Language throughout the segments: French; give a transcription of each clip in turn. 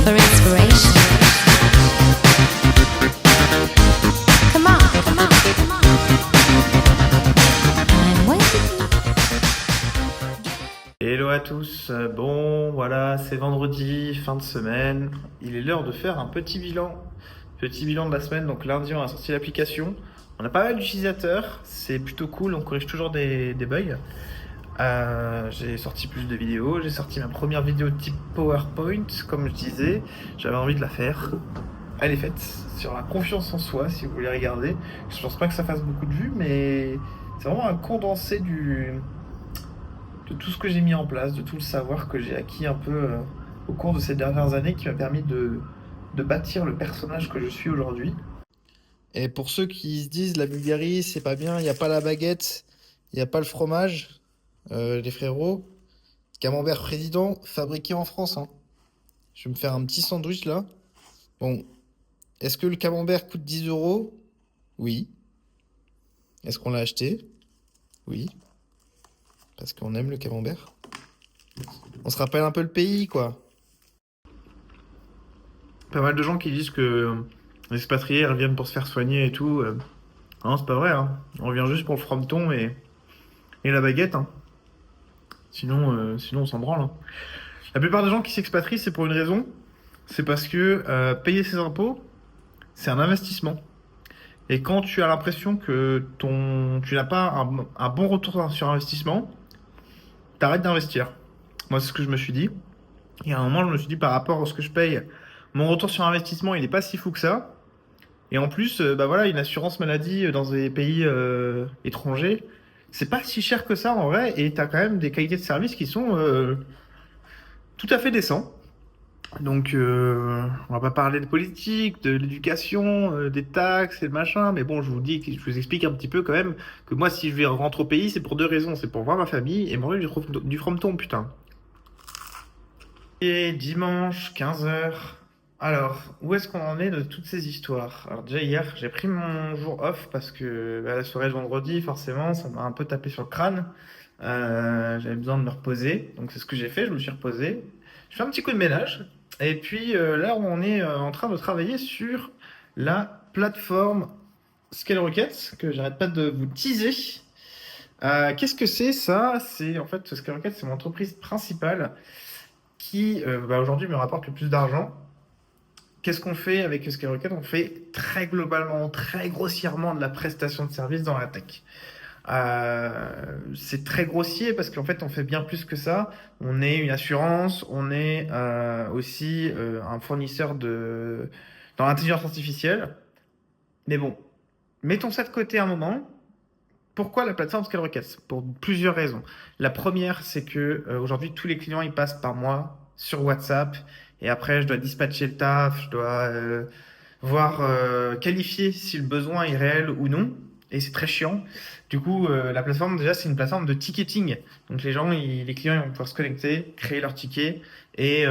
For inspiration. Come on, come on, come on. I'm waiting. Hello à tous, bon voilà, c'est vendredi, fin de semaine, il est l'heure de faire un petit bilan de la semaine. Donc lundi on a sorti l'application, on a pas mal d'utilisateurs, c'est plutôt cool, on corrige toujours des bugs. J'ai sorti plus de vidéos, j'ai sorti ma première vidéo type PowerPoint, comme je disais, j'avais envie de la faire. Elle est faite, sur la confiance en soi, si vous voulez regarder. Je pense pas que ça fasse beaucoup de vues, mais c'est vraiment un condensé de tout ce que j'ai mis en place, de tout le savoir que j'ai acquis un peu au cours de ces dernières années, qui m'a permis de bâtir le personnage que je suis aujourd'hui. Et pour ceux qui se disent la Bulgarie, c'est pas bien, il n'y a pas la baguette, il n'y a pas le fromage, les frérots, camembert président, fabriqué en France, hein. Je vais me faire un petit sandwich là. Bon, est-ce que le camembert coûte 10 euros? Oui. Est-ce qu'on l'a acheté? Oui. Parce qu'on aime le camembert. On se rappelle un peu le pays, quoi. Pas mal de gens qui disent que les expatriés reviennent pour se faire soigner et tout. Non, c'est pas vrai, hein. On revient juste pour le frometon et la baguette, hein. Sinon on s'en branle, hein. La plupart des gens qui s'expatrient, c'est pour une raison. C'est parce que payer ses impôts, c'est un investissement. Et quand tu as l'impression que tu n'as pas un bon retour sur investissement, t'arrêtes d'investir. Moi, c'est ce que je me suis dit. Et à un moment, je me suis dit, par rapport à ce que je paye, mon retour sur investissement, il n'est pas si fou que ça. Et en plus, bah voilà, une assurance maladie dans des pays étrangers, c'est pas si cher que ça en vrai. Et t'as quand même des qualités de service qui sont tout à fait décents. Donc, on va pas parler de politique, de l'éducation, des taxes et le machin, mais bon, je vous explique un petit peu quand même que moi, si je vais rentrer au pays, c'est pour deux raisons. C'est pour voir ma famille et manger du frometon, putain. Et dimanche, 15 h. Alors, où est-ce qu'on en est de toutes ces histoires? Alors déjà hier, j'ai pris mon jour off parce que bah, la soirée de vendredi, forcément, ça m'a un peu tapé sur le crâne. J'avais besoin de me reposer, donc c'est ce que j'ai fait, je me suis reposé. Je fais un petit coup de ménage. Et puis là, on est en train de travailler sur la plateforme ScaleRocket, que j'arrête pas de vous teaser. Qu'est-ce que c'est ça? C'est en fait ScaleRocket, c'est mon entreprise principale qui bah, aujourd'hui me rapporte le plus d'argent. Qu'est-ce qu'on fait avec ScaleRocket? On fait très globalement, très grossièrement de la prestation de service dans la tech. C'est très grossier parce qu'en fait on fait bien plus que ça. On est une assurance, on est aussi un fournisseur dans l'intelligence artificielle. Mais bon, mettons ça de côté un moment. Pourquoi la plateforme ScaleRocket? Pour plusieurs raisons. La première, c'est que aujourd'hui tous les clients ils passent par moi sur WhatsApp et après je dois dispatcher le taf, je dois voir qualifier si le besoin est réel ou non. Et c'est très chiant. Du coup, la plateforme, déjà, c'est une plateforme de ticketing. Donc les les clients, ils vont pouvoir se connecter, créer leur ticket. Et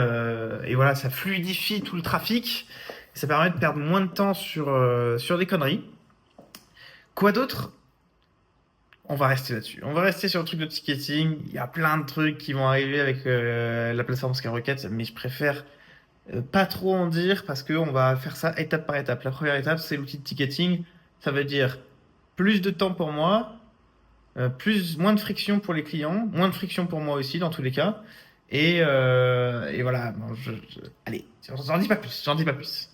voilà, ça fluidifie tout le trafic. Ça permet de perdre moins de temps sur des conneries. Quoi d'autre? On va rester là-dessus. On va rester sur le truc de ticketing. Il y a plein de trucs qui vont arriver avec la plateforme ScaleRocket, mais je préfère pas trop en dire parce qu'on va faire ça étape par étape. La première étape, c'est l'outil de ticketing. Ça veut dire plus de temps pour moi, moins de friction pour les clients, moins de friction pour moi aussi dans tous les cas. Et voilà. Bon, allez, j'en dis pas plus. J'en dis pas plus.